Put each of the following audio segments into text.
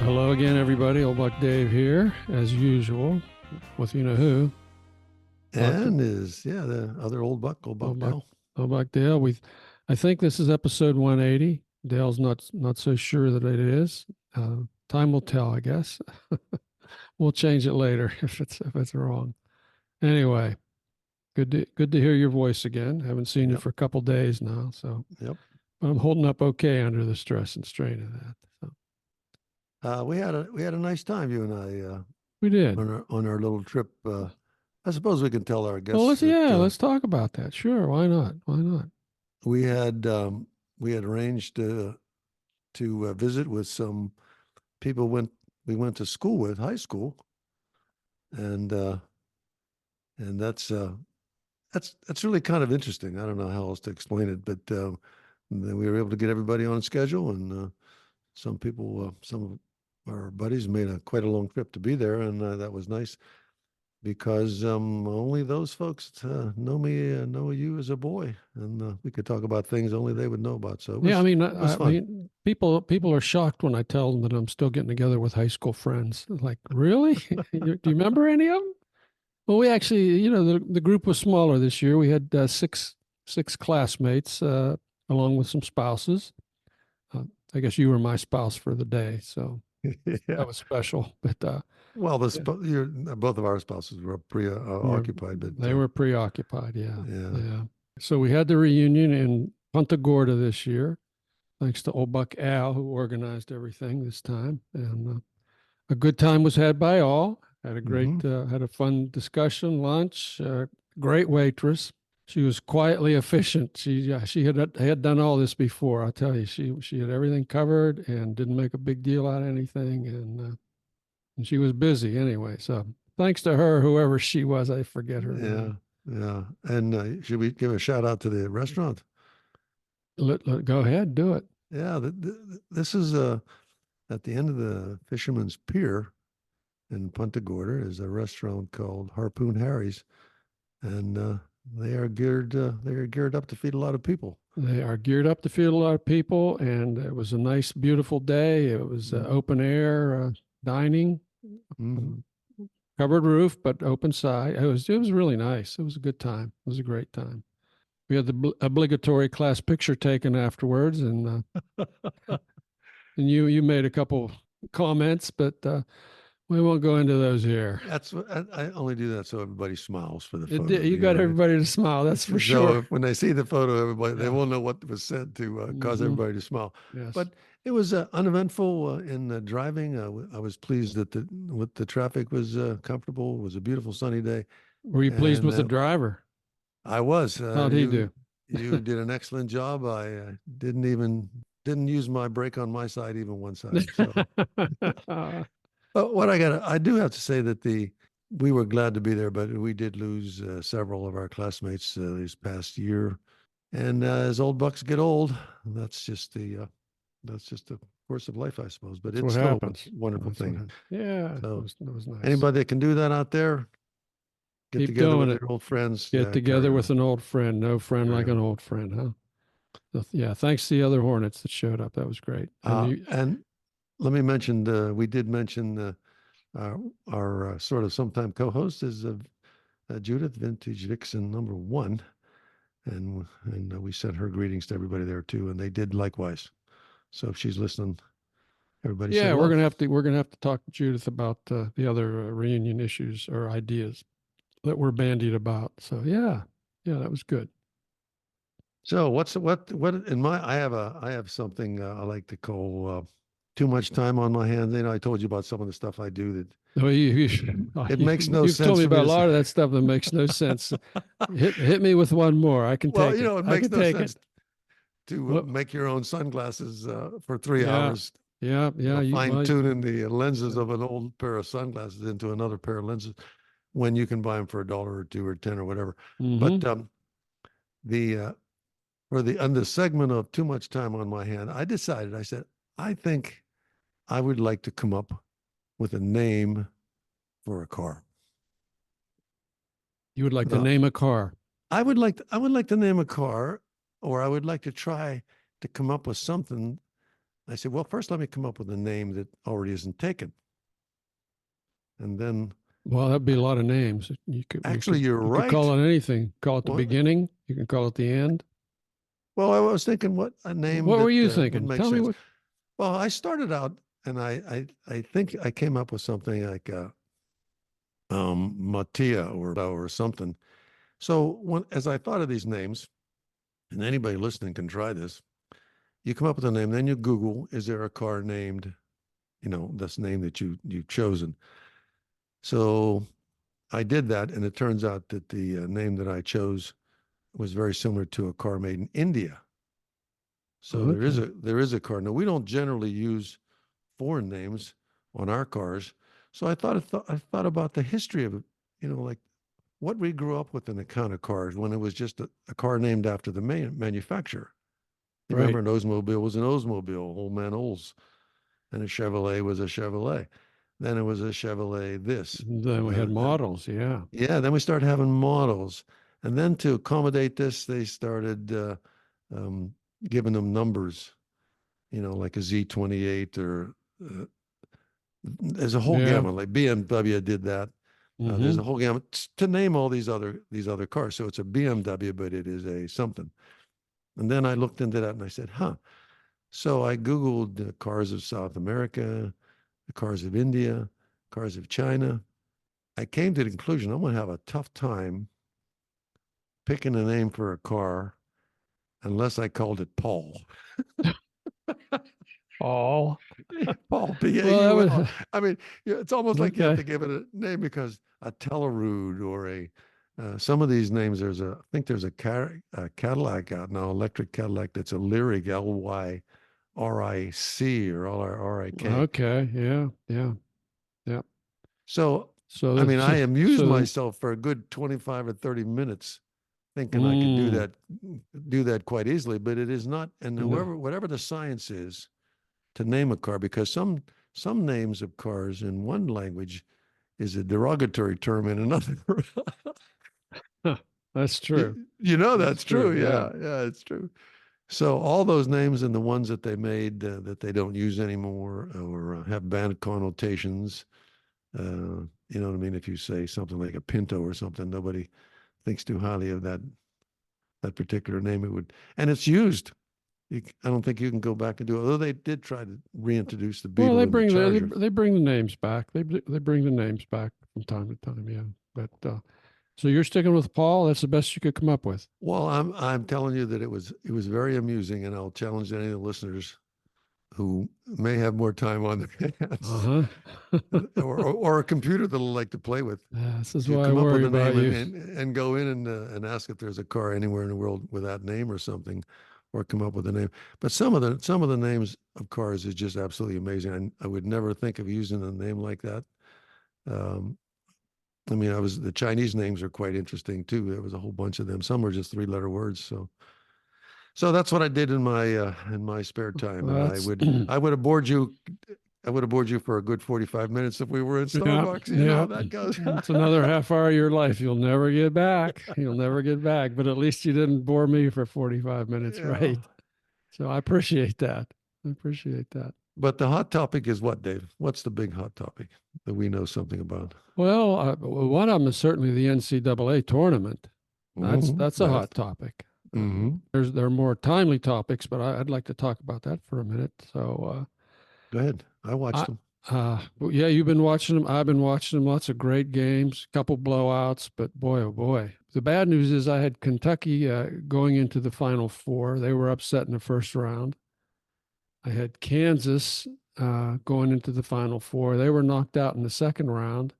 Hello again, everybody. Old Buck Dave here, as usual, with you know who. And the other old Old buck Buck, Dale. Old Buck Dale. I think this is episode 180. Dale's not so sure that it is. Time will tell, I guess. We'll change it later if it's wrong. Anyway, good to hear your voice again. Haven't seen you Yep, for a couple days now, so yep. but I'm holding up okay under the stress and strain of that. So We had a nice time, you and I, we did. on our little trip. I suppose we can tell our Well, guests that let's talk about that. Sure, why not? Why not? we had um, we had arranged to visit with some people we went to school with, high school, and uh, and that's really kind of interesting. I don't know how else to explain it, but then we were able to get everybody on schedule, and some of our buddies made quite a long trip to be there, and that was nice because only those folks know you as a boy, and we could talk about things only they would know about. So Yeah, I mean, it was fun. people are shocked when I tell them that I'm still getting together with high school friends. Like, really? Do you remember any of them? Well, we actually, the group was smaller this year. We had six classmates, along with some spouses. I guess you were my spouse for the day, so Yeah. that was special. But Well, yeah, both of our spouses were yeah, occupied, but they were preoccupied. Yeah, yeah. yeah. So we had the reunion in Punta Gorda this year. Thanks to old Buck Al, who organized everything this time. And a good time was had by all. Hmm. Had a fun discussion, lunch, great waitress. She was quietly efficient. She had done all this before. I'll tell you, she had everything covered and didn't make a big deal out of anything. And she was busy anyway. So thanks to her, whoever she was, I forget her Yeah, name. yeah. And should we give a shout out to the restaurant? Go ahead, do it. Yeah, this is at the end of the Fisherman's Pier in Punta Gorda is a restaurant called Harpoon Harry's, and they are geared up to feed a lot of people. They are geared up to feed a lot of people, and it was a nice, beautiful day. It was open air dining, Mm-hmm. uh, covered roof, but open side. It was really nice. It was a good time. It was a great time. We had the obligatory class picture taken afterwards, and you made a couple comments, but we won't go into those here. That's what I only do that so everybody smiles for the photo. You got everybody to smile. That's for So sure. if, when they see the photo, everybody they Yeah. will know what was said to cause Hmm. everybody to smile. Yes. But it was uneventful in driving. I was pleased that the traffic was comfortable. It was a beautiful sunny day, Were you pleased and with the driver? I was. How'd he do? You did an excellent job. I didn't use my brake on my side, even one side. So, but I do have to say that we were glad to be there, but we did lose several of our classmates this past year. And as old bucks get old, that's just the course of life, I suppose. But That's it's what still a happens. wonderful That's what thing. happens. Yeah, So it was nice. anybody that can do that out there, get Keep together doing with it. your old friends, Get carry together on. with an old friend. No friend like Carry an on. old friend, huh? So, yeah, thanks to the other Hornets that showed up. That was great. And And let me mention we did mention our sort of sometime co-host is Judith, Vintage Vixen #1, and we sent her greetings to everybody there too, and they did likewise. So if she's listening, everybody say yeah, hello. we're gonna have to talk to Judith about the other reunion issues or ideas that we're bandied about. So yeah, that was good. So what in my I have something I like to call too much time on my hands. I told you about some of the stuff I do that Oh, it makes no you've told sense me for me about a to say. lot of that stuff that makes no sense. Hit me with one more. I can Well, take it. it I makes can no take it. sense to Well, make your own sunglasses for 3 yeah, hours. yeah. Fine tuning the lenses of an old pair of sunglasses into another pair of lenses when you can buy them for $1 or two or 10 or whatever. mm-hmm. But the for the on the segment of too much time on my hand, I said, I think I would like to come up with a name for a car. You would like to Now, name a car. I would like to name a car, or I would like to try to come up with something I said, well, first let me come up with a name that already isn't taken. And then, Well, that'd be a lot of names. actually, you're You could call right. it anything. Call it the Well, beginning. You can call it the end. well, I was thinking what a name What were that you would thinking? make Tell me sense. what. Well, I started out, and I think I came up with something like Mattia or something. So as I thought of these names, and anybody listening can try this, you come up with a name, then you Google, is there a car named, this name that you've chosen? So I did that, and it turns out that the name that I chose was very similar to a car made in India. So Okay. there is a car. Now we don't generally use foreign names on our cars. So I thought about the history of it, like what we grew up with in the kind of cars when it was just a car named after the manufacturer. You remember Right. an Oldsmobile was an Oldsmobile, Old Man Olds, and a Chevrolet was a Chevrolet. Then it was a Chevrolet this. Then we had And models. Yeah. yeah, then we started having models. And then to accommodate this, they started um, giving them numbers, like a Z28 or there's a whole Yeah. gamut. Like BMW did that. There's Mm-hmm. a whole gamut to name all these other cars. So it's a BMW, but it is a something. And then I looked into that and I said, huh. So I Googled the cars of South America, the cars of India, cars of China. I came to the conclusion I'm going to have a tough time picking a name for a car unless I called it Paul. All. Paul, Well, that Paul. was I mean, it's almost like you have okay. to give it a name because a Telerood or some of these names, I think there's a Cadillac out now, electric Cadillac that's a Lyric, Lyric or RIK. Okay. Yeah. Yeah. Yeah. So, So I mean, I amused so then. myself for a good 25 or 30 minutes thinking I could Mm, do that quite easily, but it is not. And no. whatever the science is to name a car, because some names of cars in one language is a derogatory term in another. Huh, that's true. That's That's true. true. Yeah. Yeah, it's true. So all those names and the ones that they made that they don't use anymore or have bad connotations, you know what I mean? If you say something like a Pinto or something, nobody thinks too highly of that particular name. It would, and it's used. I don't think you can go back and do it. Although they did try to reintroduce the Well, Beetle and the Charger. they bring the names back. They bring the names back from time to time. Yeah. But so you're sticking with Paul. That's the best you could come up with. Well, I'm telling you that it was very amusing, and I'll challenge any of the listeners who may have more time on their hands Uh huh. or a computer that will like to play with This is to why I come up with worry a about name you. and go in and ask if there's a car anywhere in the world with that name or something, or come up with a name. But some of the names of cars is just absolutely amazing. I would never think of using a name like that. Um, I mean, the Chinese names are quite interesting too. There was a whole bunch of them. Some were just three-letter words. So that's what I did in my spare time, and That's I would have bored you. I would have bored you for a good 45 minutes if we were in yeah, Starbucks. You know how yeah. that goes. It's another half hour of your life you'll never get back. You'll never get back. But at least you didn't bore me for 45 minutes, Yeah. right? So I appreciate that. I appreciate that. But the hot topic is what, Dave? What's the big hot topic that we know something about? Well, one of them is certainly the NCAA tournament. That's a That. hot topic. Hmm. There are more timely topics, but I'd like to talk about that for a minute. So Go ahead. I watched I them. well, yeah, you've been watching them. I've been watching them. Lots of great games, couple blowouts, but boy, oh boy. The bad news is I had Kentucky going into the Final Four. They were upset in the first round. I had Kansas going into the Final Four. They were knocked out in the second round.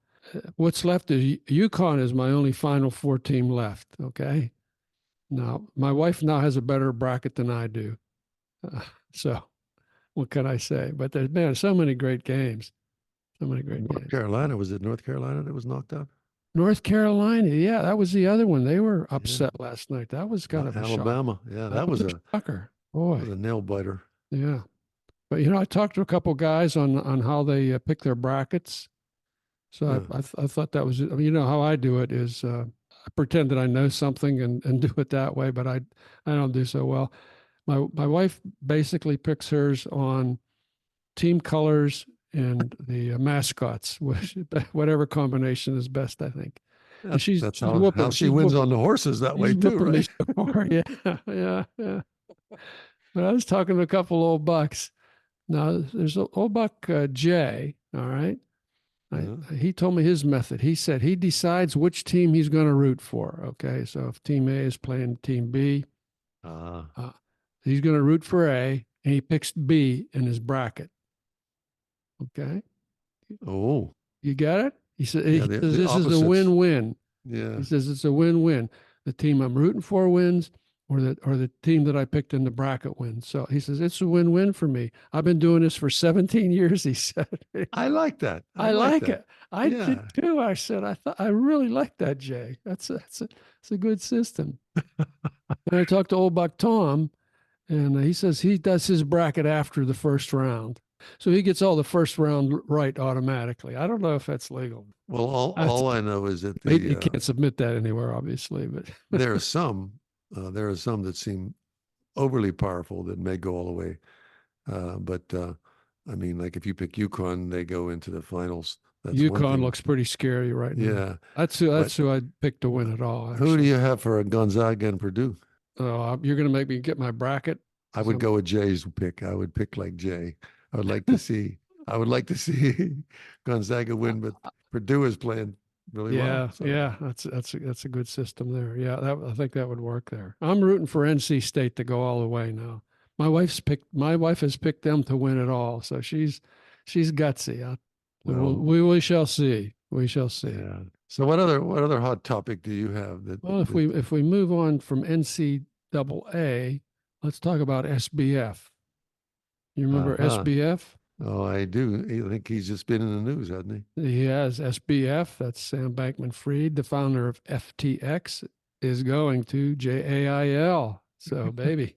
What's left is UConn is my only Final Four team left. Okay. Now, my wife now has a better bracket than I do. So what can I say? But there's been so many great games. So many great North games. Carolina. Was it North Carolina that was knocked out? North Carolina, yeah, that was the other one. They were Yeah. upset last night. That was kind of a shock. Alabama. Yeah, That was a shocker. was Boy, a nail biter. yeah. But I talked to a couple guys on how they pick their brackets. So Yeah. I thought that was, I mean, how I do it is I pretend that I know something and do it that way, but I don't do so well. My wife basically picks hers on team colors and the mascots, whatever combination is best, I think. And That's she's how whooping she wins on the horses that way she's too, whooping me right? so far. Yeah, yeah. But I was talking to a couple old bucks. Now there's an old buck Jay. All right. Yeah. He told me his method. He said he decides which team he's going to root for. Okay, so if Team A is playing Team B, Ah. uh, he's going to root for A, and he picks B in his bracket. Okay, Oh, you got it. yeah. He says The this is a opposites. win-win. Yeah. He says it's a win-win. The team I'm rooting for wins, or the team that I picked in the bracket wins. So he says it's a win-win for me. I've been doing this for 17 years. He said. I like that. I I like like that. it. I did Yeah. too. I said I really like that, Jay. It's a good system. And I talked to old Buck Tom, and he says he does his bracket after the first round, so he gets all the first round right automatically. I don't know if that's legal. Well, That's, all I know is that he can't submit that anywhere, obviously, but there are some that seem overly powerful that may go all the way. But I mean, like if you pick UConn, they go into the finals. That's one UConn thing. looks pretty scary right now. Yeah. That's But who I'd pick to win it all. who do Actually, you have for a Gonzaga and Purdue? you're going to make me get my bracket. I would go with Jay's pick. I would pick like Jay. I would like to see. I would like to see Gonzaga win, but Purdue is playing really well. Yeah, So yeah, that's a good system there. Yeah, I think that would work there. I'm rooting for NC State to go all the way now. My wife has picked them to win it all, so she's gutsy. well, We shall see. We shall see. yeah. So what other hot topic do you have Well, that if we move on from NCAA, let's talk about SBF. You remember uh-huh. SBF? Oh, I do. I think he's just been in the news, hasn't he? He has SBF. That's Sam Bankman-Fried, the founder of FTX, is going to JAIL. So, baby,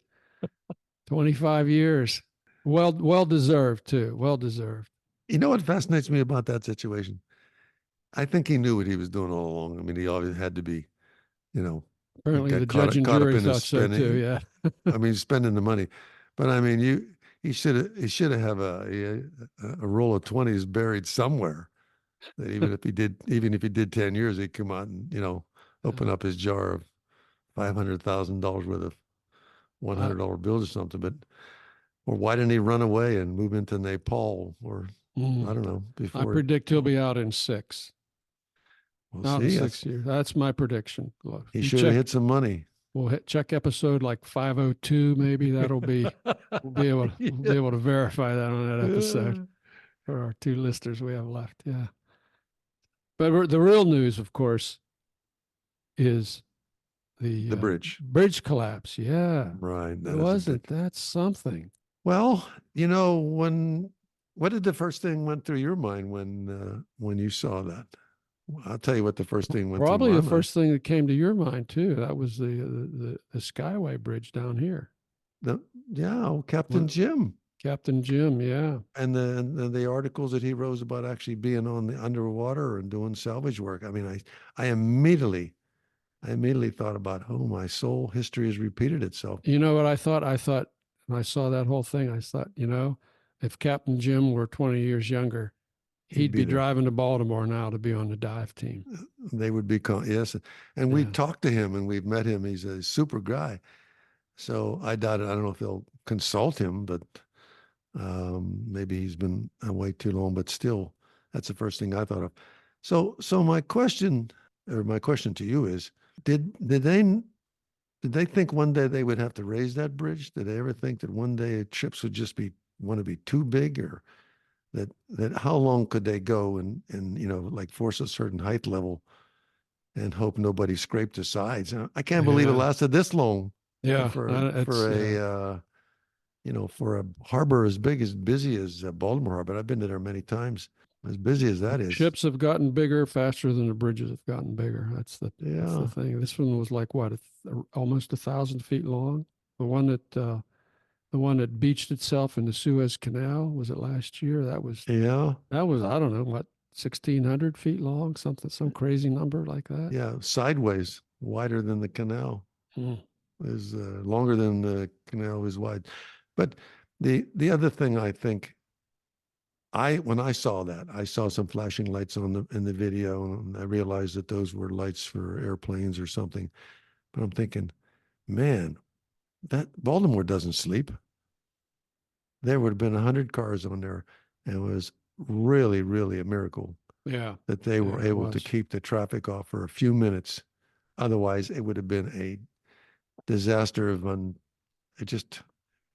25 years. Well deserved too. Well deserved. You know what fascinates me about that situation? I think he knew what he was doing all along. I mean, he always had to be, you know, he Apparently, the got judge and caught up jury in his thought so too. spending. Yeah. I mean, spending the money. But I mean, he should have a roll of 20s buried somewhere. That even if he did 10 years, he'd come out and, open up his jar of $500,000 worth of I, $100 bills or something. But or why didn't he run away and move into Nepal or I don't know I before? predict he'll be out in 6. We'll Out in see. 6 years. That's my prediction. Look, He you should have check. hit some money. We'll check episode like 502. Maybe that'll be. We'll be able to verify that on that episode for our 2 listeners we have left. Yeah. But the real news, of course, is the The bridge. bridge collapse. Yeah, Right. That is a wasn't big. that something? Well, what did the first thing went through your mind when you saw that? I'll tell you what the first thing went through Probably my the mind. first thing that came to your mind too. That was the Skyway Bridge down here. The, yeah, Captain Well, Jim Captain Jim. Yeah, and the articles that he wrote about actually being on the underwater and doing salvage work. I mean, I immediately thought about, oh, my soul, history has repeated itself. you know what I thought? I thought when I saw that whole thing, I thought, if Captain Jim were 20 years younger, He'd he'd be be there. driving to Baltimore now to be on the dive team. They would be, yes. And we Yeah. talked to him and we've met him. He's a super guy. So I doubt it. I don't know if they'll consult him, but maybe he's been away too long, but still, that's the first thing I thought of. So my question to you is, did they think one day they would have to raise that bridge? Did they ever think that one day ships would just want to be too big, or that how long could they go and like force a certain height level and hope nobody scraped the sides? I can't believe it Yeah. lasted this long Yeah. for a harbor as busy as Baltimore Harbor. I've been to there many times. As busy as that is. Ships have gotten bigger faster than the bridges have gotten bigger. That's the Yeah. thing. This one was like what, almost 1,000 feet long. The one that beached itself in the Suez Canal, was it last year? Yeah. I don't know what, 1,600 feet long, some crazy number like that. Yeah. Sideways, wider than the canal. Mm. is longer than the canal is wide. But the other thing I think, when I saw that, I saw some flashing lights in the video, and I realized that those were lights for airplanes or something. But I'm thinking, man, that Baltimore doesn't sleep. There would have been 100 cars on there, and it was really, really a miracle Yeah. that they were Yeah, it able to was. keep the traffic off for a few minutes. Otherwise, it would have been a disaster of just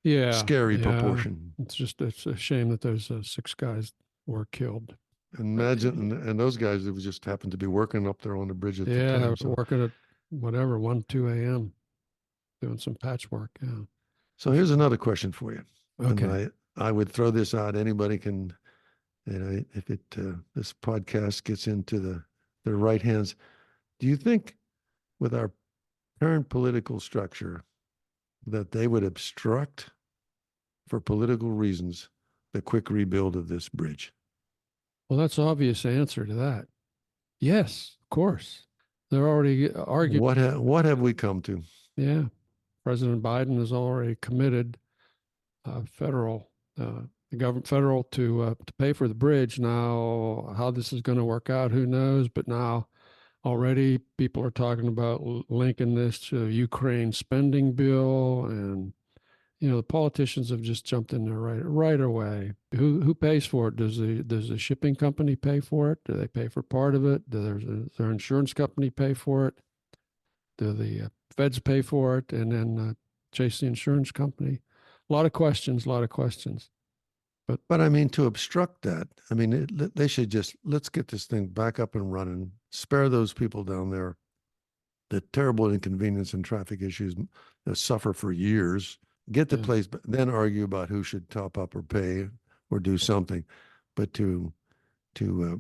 Yeah. scary Yeah. proportion. It's a shame that those 6 guys were killed. But Imagine, and those guys, it was just happened to be working up there on the bridge at the yeah, they time. were So, working at whatever, 1, 2 a.m. doing some patchwork. Yeah. so here's another question for you. And Okay. I would throw this out. Anybody can, if this podcast gets into the right hands, do you think with our current political structure that they would obstruct for political reasons the quick rebuild of this bridge? Well, that's obvious answer to that. Yes, of course. They're already arguing. What have we come to? Yeah. President Biden has already committed federal the government federal to pay for the bridge. Now, how this is going to work out, who knows? But now already people are talking about linking this to Ukraine spending bill, and the politicians have just jumped in there right away. Who pays for it? Does the shipping company pay for it? Do they pay for part of it? Does their insurance company pay for it? Do the feds pay for it and then chase the insurance company? A lot of questions, a lot of questions. But I mean, to obstruct that, I mean, they should just, let's get this thing back up and running, spare those people down there the terrible inconvenience and traffic issues that suffer for years, get the place, but then argue about who should top up or pay or do something. But to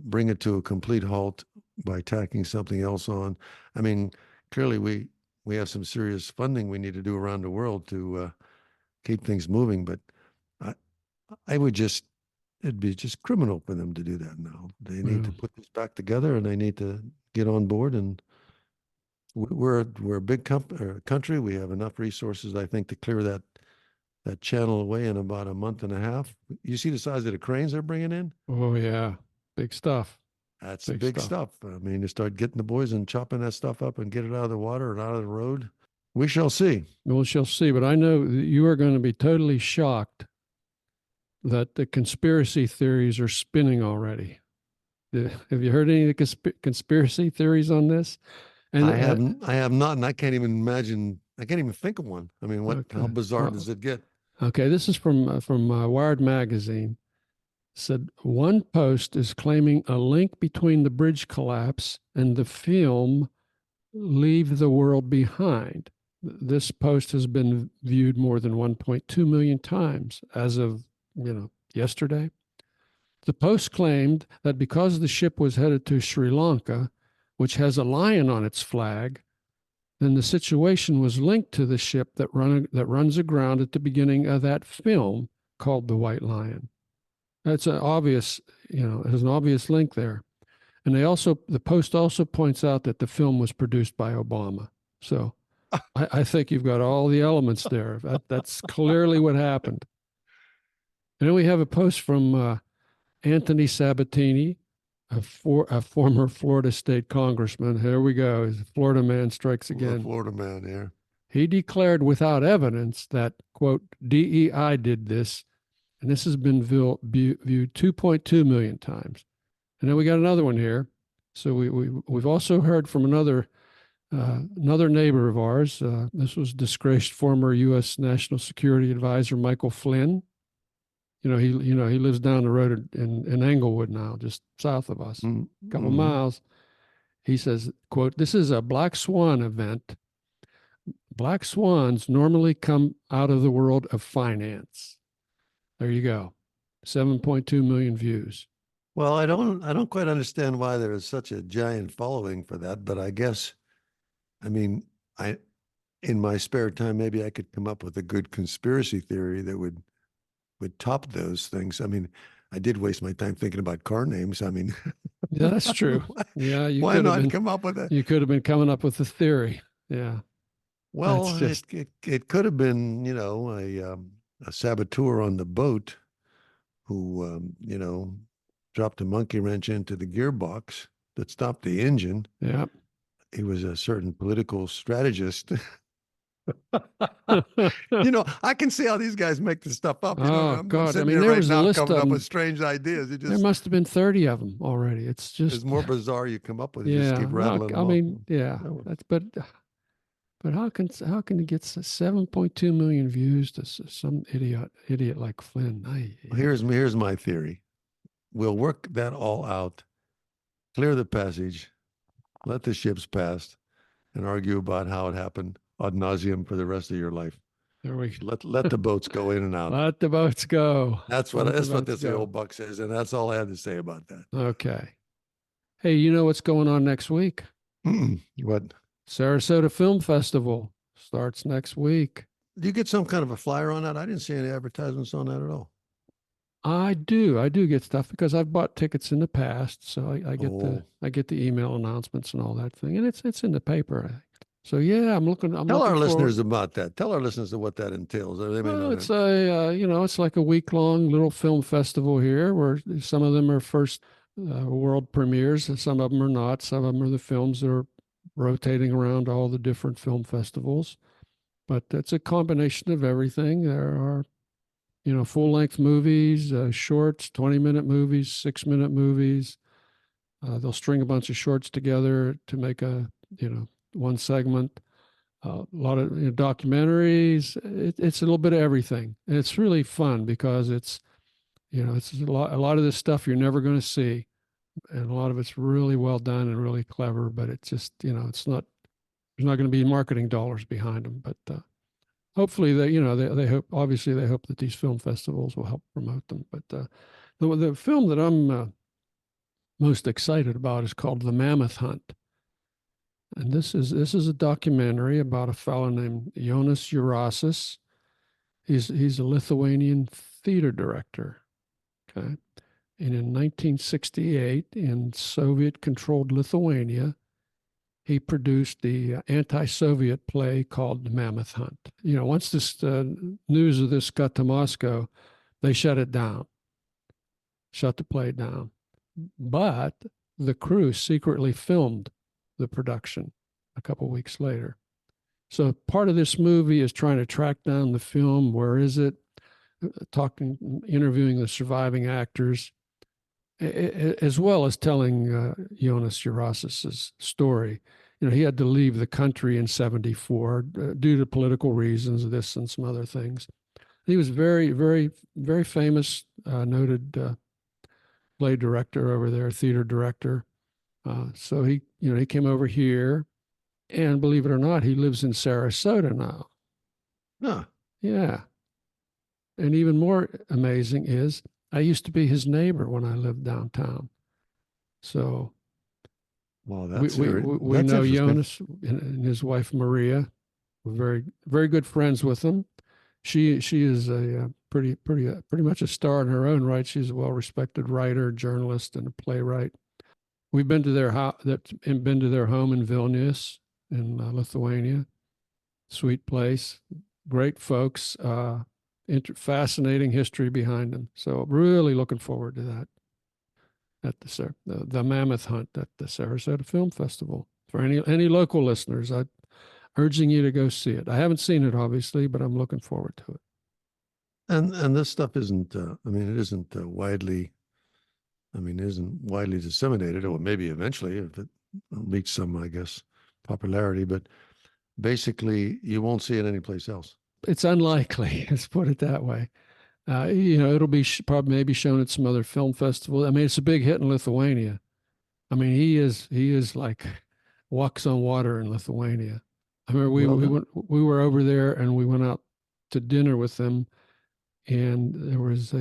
bring it to a complete halt by tacking something else on, I mean, clearly we have some serious funding we need to do around the world to keep things moving. But I would just, it'd be just criminal for them to do that now. They need to put this back together, and they need to get on board. And we're a big country. We have enough resources, I think, to clear that channel away in about a month and a half. You see the size of the cranes they're bringing in? Oh yeah, big stuff. That's big stuff. I mean, to start getting the boys and chopping that stuff up and get it out of the water and out of the road. We shall see. We shall see. But I know you are going to be totally shocked that the conspiracy theories are spinning already. Have you heard any of the conspiracy theories on this? And I have not, and I can't even imagine. I can't even think of one. I mean, how bizarre does it get? Okay, this is from Wired magazine. It said one post is claiming a link between the bridge collapse and the film "Leave the World Behind." This post has been viewed more than 1.2 million times as of yesterday. The post claimed that because the ship was headed to Sri Lanka, which has a lion on its flag, then the situation was linked to the ship that runs aground at the beginning of that film called The White Lion. That's an obvious, there's an obvious link there. And the post also points out that the film was produced by Obama. So I think you've got all the elements there. That's clearly what happened. And then we have a post from Anthony Sabatini, a former Florida state congressman. Here we go. Florida man strikes again. Florida man here. He declared without evidence that, quote, DEI did this, and this has been viewed 2.2 million times. And then we got another one here. So we've also heard from another neighbor of ours. This was disgraced former U.S. National Security Advisor Michael Flynn. He lives down the road in Englewood now, just south of us, a couple miles. He says, quote, "This is a black swan event. Black swans normally come out of the world of finance." There you go. 7.2 million views. Well, I don't quite understand why there is such a giant following for that, but I guess, I mean, in my spare time, maybe I could come up with a good conspiracy theory that would top those things. I mean, I did waste my time thinking about car names. I mean, yeah, that's true. Yeah, why not come up with that? You could have been coming up with a theory. Yeah. That's Well, just, it could have been, a saboteur on the boat who, dropped a monkey wrench into the gearbox that stopped the engine. yeah. He was a certain political strategist. Oh I can see how these guys make this stuff up. I'm God. I sitting mean, there there right was a now list coming of up with them. strange ideas. It There just must have been 30 of them already. It's is just, more bizarre you come up with. You just yeah. keep No, rattling I them off. mean, yeah. No. That's but how can you get 7.2 million views to some idiot like Flynn? Here's my theory. We'll work that all out, clear the passage, let the ships pass, and argue about how it happened ad nauseum for the rest of your life. There we Let the boats go in and out. let the boats go. Let the That's what boats the go. old buck says, and that's all I have to say about Okay. Hey, you know what's going on next week? that. What? Sarasota Film Festival starts next week. Do you get some kind of a flyer on that? I didn't see any advertisements on that at all. I do. I do get stuff because I've bought tickets in the past, so Oh, I get the email announcements and all that thing, and it's in the paper. So yeah, I'm tell looking our forward. listeners about that. Tell our listeners what that entails. They may Well, not it's have. it's like a week long little film festival here, where some of them are first world premieres, and some of them are not. Some of them are the films that are rotating around all the different film festivals. But it's a combination of everything. There are full length movies, shorts, 20-minute movies, 6-minute movies. They'll string a bunch of shorts together to make one segment. A lot of documentaries. It's a little bit of everything, and it's really fun because it's a lot of this stuff you're never going to see, and a lot of it's really well done and really clever. But it's just it's not there's not going to be marketing dollars behind them, but hopefully they hope, obviously they hope that these film festivals will help promote them. But the film that I'm most excited about is called The Mammoth Hunt. And this is a documentary about a fellow named Jonas Urasis. He's a Lithuanian theater director. Okay. And in 1968, in Soviet-controlled Lithuania, he produced the anti-Soviet play called The Mammoth Hunt. Once this news of this got to Moscow, they shut it down, shut the play down. But the crew secretly filmed the production a couple weeks later. So part of this movie is trying to track down the film. Where is it? Interviewing the surviving actors, as well as telling Jonas Urasis's story. He had to leave the country in '74 due to political reasons, this and some other things. He was very, very, very famous, noted play director over there, theater director. So he came over here, and believe it or not, he lives in Sarasota now. Huh. Yeah. And even more amazing is I used to be his neighbor when I lived downtown. So Well, we that's know interesting. Jonas and his wife Maria. We're very very good friends with them. She is a pretty much a star in her own right. She's a well respected writer, journalist, and a playwright. We've been to their house, been to their home in Vilnius, in Lithuania. Sweet place, great folks. Fascinating history behind them. So really looking forward to that at the Mammoth Hunt at the Sarasota Film Festival. For any local listeners, I'm urging you to go see it. I haven't seen it obviously, but I'm looking forward to it. And this stuff isn't. It isn't widely. Isn't widely disseminated, or maybe eventually if it reaches some, I guess, popularity. But basically, you won't see it anyplace else. It's unlikely. Let's put it that way. It'll be probably maybe shown at some other film festival. I mean, it's a big hit in Lithuania. I mean, he is like walks on water in Lithuania. I remember Well done. we were over there and we went out to dinner with them, and there was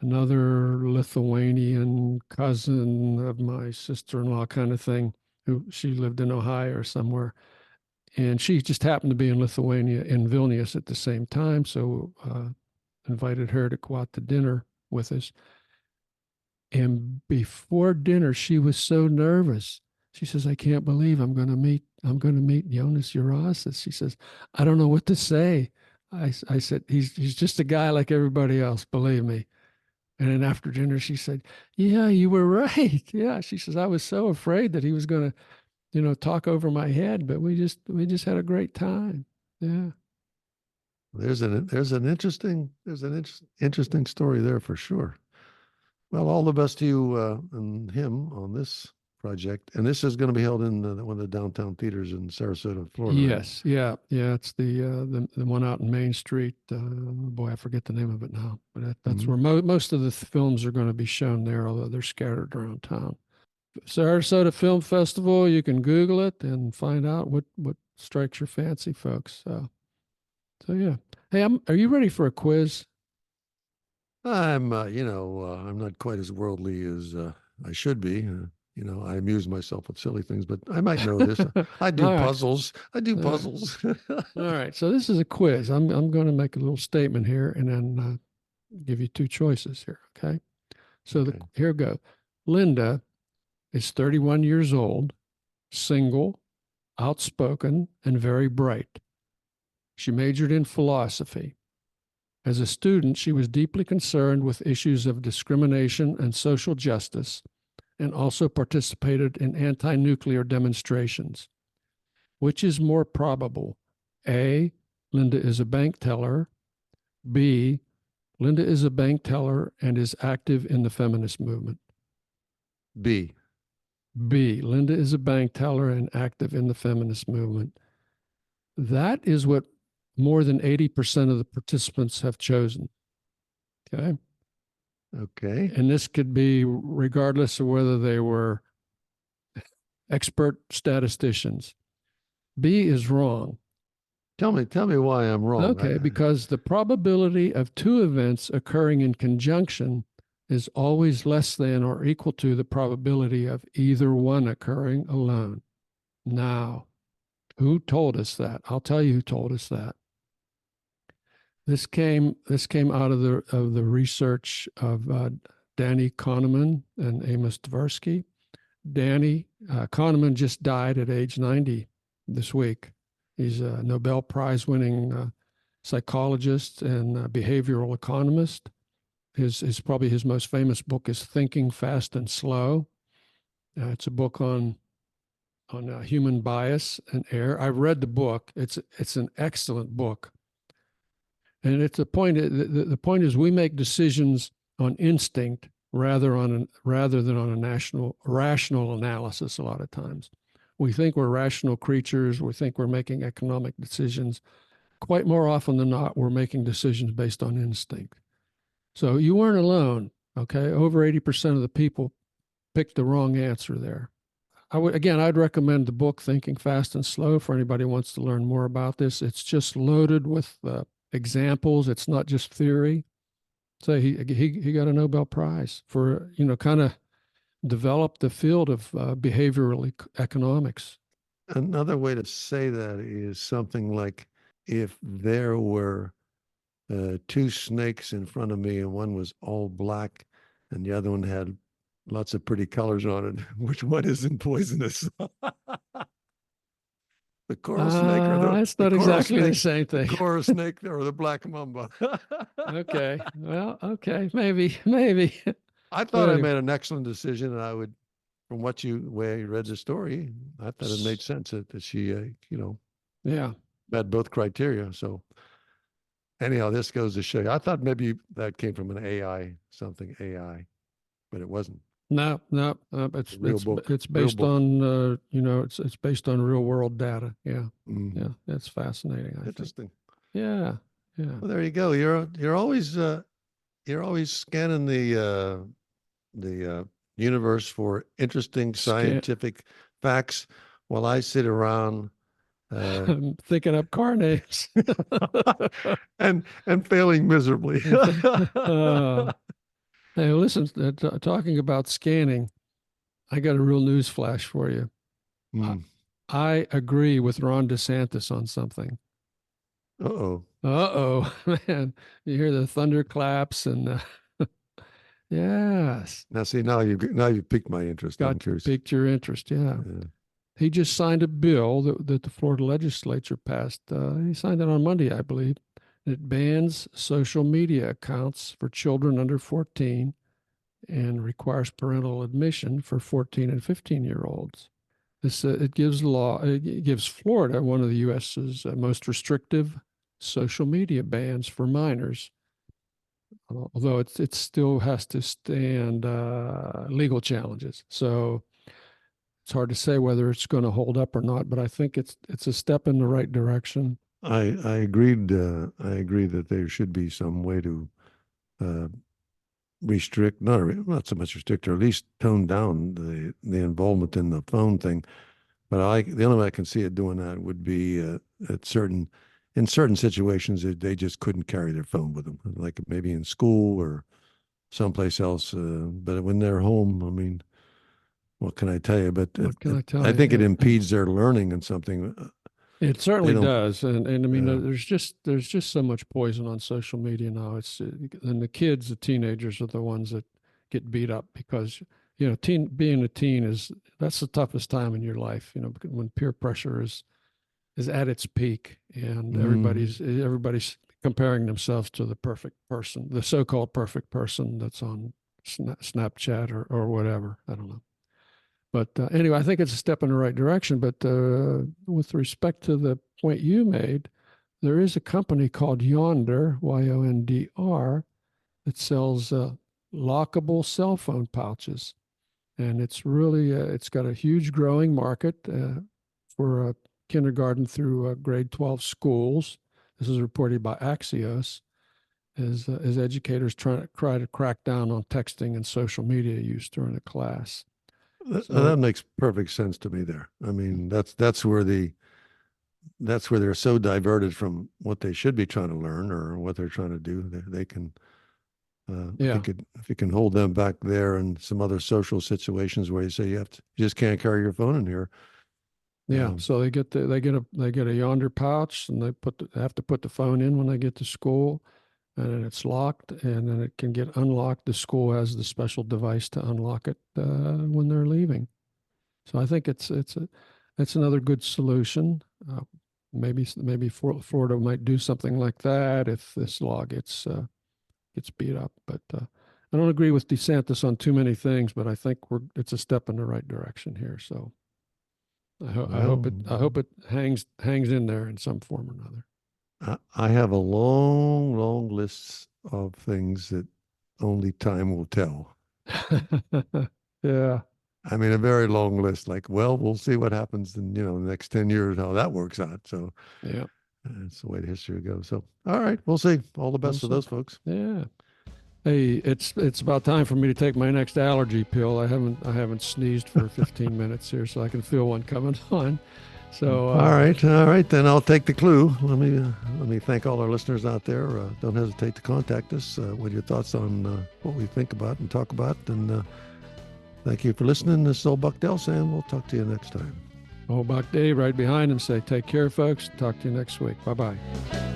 another Lithuanian cousin of my sister-in-law kind of thing, who she lived in Ohio or somewhere, and she just happened to be in Lithuania in Vilnius at the same time, so invited her to go out to dinner with us. And before dinner, she was so nervous. She says, "I can't believe I'm going to meet I'm going to meet Jonas Urasis. She says, I don't know what to say. I said, he's just a guy like everybody else, believe me. And then after dinner, she said, yeah, you were right. Yeah. She says, I was so afraid that he was going to, talk over my head, but we just had a great time. Yeah. Interesting story there for sure. Well, all the best to you and him on this project. And this is going to be held in one of the downtown theaters in Sarasota, Florida, right? Yes. Yeah. Yeah. It's the one out in Main Street. Boy, I forget the name of it now, but that's Mhm. where most of the films are going to be shown there, although they're scattered around town. Sarasota Film Festival. You can Google it and find out what strikes your fancy, folks. So yeah. Hey, are you ready for a quiz? I'm not quite as worldly as I should be. I amuse myself with silly things, but I might know this. All I do right. puzzles. I do All right. puzzles. All right. So this is a quiz. I'm going to make a little statement here and then give you two choices here. Okay. So Okay. here we go. Linda is 31 years old, single, outspoken, and very bright. She majored in philosophy. As a student, she was deeply concerned with issues of discrimination and social justice and also participated in anti nuclear demonstrations. Which is more probable? A. Linda is a bank teller. B. Linda is a bank teller and is active in the feminist movement. B. B. Linda is a bank teller and active in the feminist movement. That is what more than 80% of the participants have chosen. Okay. Okay. And this could be regardless of whether they were expert statisticians. B is wrong. Tell me why I'm wrong. Okay, because the probability of two events occurring in conjunction is always less than or equal to the probability of either one occurring alone. Now, who told us that? I'll tell you who told us that. This came out of the research of Danny Kahneman and Amos Tversky. Danny Kahneman just died at age 90 this week. He's a Nobel Prize winning psychologist and behavioral economist. His probably his most famous book is Thinking Fast and Slow. It's a book on human bias and error. I've read the book. It's an excellent book. And it's the point. The point is, we make decisions on instinct rather than on a rational analysis. A lot of times, we think we're rational creatures. We think we're making economic decisions. Quite more often than not, we're making decisions based on instinct. So you weren't alone. Okay, over 80% of the people picked the wrong answer there. I'd recommend the book Thinking Fast and Slow for anybody who wants to learn more about this. It's just loaded with examples. It's not just theory. So he got a Nobel Prize for kind of develop the field of behavioral economics. Another way to say that is something like if there were two snakes in front of me and one was all black and the other one had lots of pretty colors on it, which one isn't poisonous? The coral snake or That's the not coral exactly the snake, same the thing. coral snake or the black mamba? Okay. Well, okay. Maybe. I But thought I anyway, made an excellent decision, and I would, from way you read the story, I thought it made sense that she, yeah. met both criteria. So anyhow, this goes to show you. I thought maybe that came from an AI, but it wasn't. No, no, It's a real book, it's real based book. on it's based on real world data. Yeah, Mhm. yeah, that's fascinating. I think. Interesting. Yeah, yeah. Well, there you go. You're always scanning the universe for interesting Scan. scientific facts, while I sit around I'm thinking up car names. and failing miserably. uh, hey, listen. Talking about scanning, I got a real news flash for you. I, Mm. I agree with Ron DeSantis on something. Uh-oh. Uh-oh, man. You hear the thunderclaps and yes, Now see, now you piqued my interest. I'm got curious. piqued your interest. Yeah. Yeah. he just signed a bill that the Florida legislature passed. He signed it on Monday, I believe. It bans social media accounts for children under 14 and requires parental admission for 14 and 15-year-olds. This it gives Florida one of the U.S.'s most restrictive social media bans for minors, although it still has to stand legal challenges. So it's hard to say whether it's going to hold up or not, but I think it's a step in the right direction. I agreed. I agree that there should be some way to restrict, not so much restrict, or at least tone down the involvement in the phone thing. But the only way I can see it doing that would be in certain situations that they just couldn't carry their phone with them, like maybe in school or someplace else. But when they're home, I mean, what can I tell you? But What can I tell I you? think it impedes their learning and something. It certainly does, and I mean, Yeah. there's just so much poison on social media now. And the kids, the teenagers, are the ones that get beat up because being a teen that's the toughest time in your life. When peer pressure is at its peak, and everybody's comparing themselves to the perfect person, the so-called perfect person that's on Snapchat or whatever. I don't know. But anyway, I think it's a step in the right direction. But with respect to the point you made, there is a company called Yonder, Yondr, that sells lockable cell phone pouches. And it's really, it's got a huge growing market for kindergarten through grade 12 schools. This is reported by Axios, as educators try to crack down on texting and social media use during the class. That makes perfect sense to me there. I mean, that's where they're so diverted from what they should be trying to learn or what they're trying to do. They can, if you can hold them back there and some other social situations where you say you just can't carry your phone in here. Yeah. So they get a Yonder pouch, and they have to put the phone in when they get to school, and then it's locked, and then it can get unlocked. The school has the special device to unlock it when they're leaving. So I think it's another good solution. Maybe Florida might do something like that if this law gets beat up. But I don't agree with DeSantis on too many things, but I think it's a step in the right direction here. So I hope it hangs in there in some form or another. I have a long, long list of things that only time will tell. Yeah. I mean, a very long list. Like, well, we'll see what happens in the next 10 years, how that works out. So, yeah, that's the way the history goes. So, all right, we'll see. All the best for those folks. Yeah. Hey, it's about time for me to take my next allergy pill. I haven't sneezed for 15 minutes here, so I can feel one coming on. So all right, then I'll take the clue. Let me thank all our listeners out there. Don't hesitate to contact us with your thoughts on what we think about and talk about. And thank you for listening. This is Old Buck Dell saying we'll talk to you next time. Old Buck Dave right behind him say, take care, folks. Talk to you next week. Bye-bye.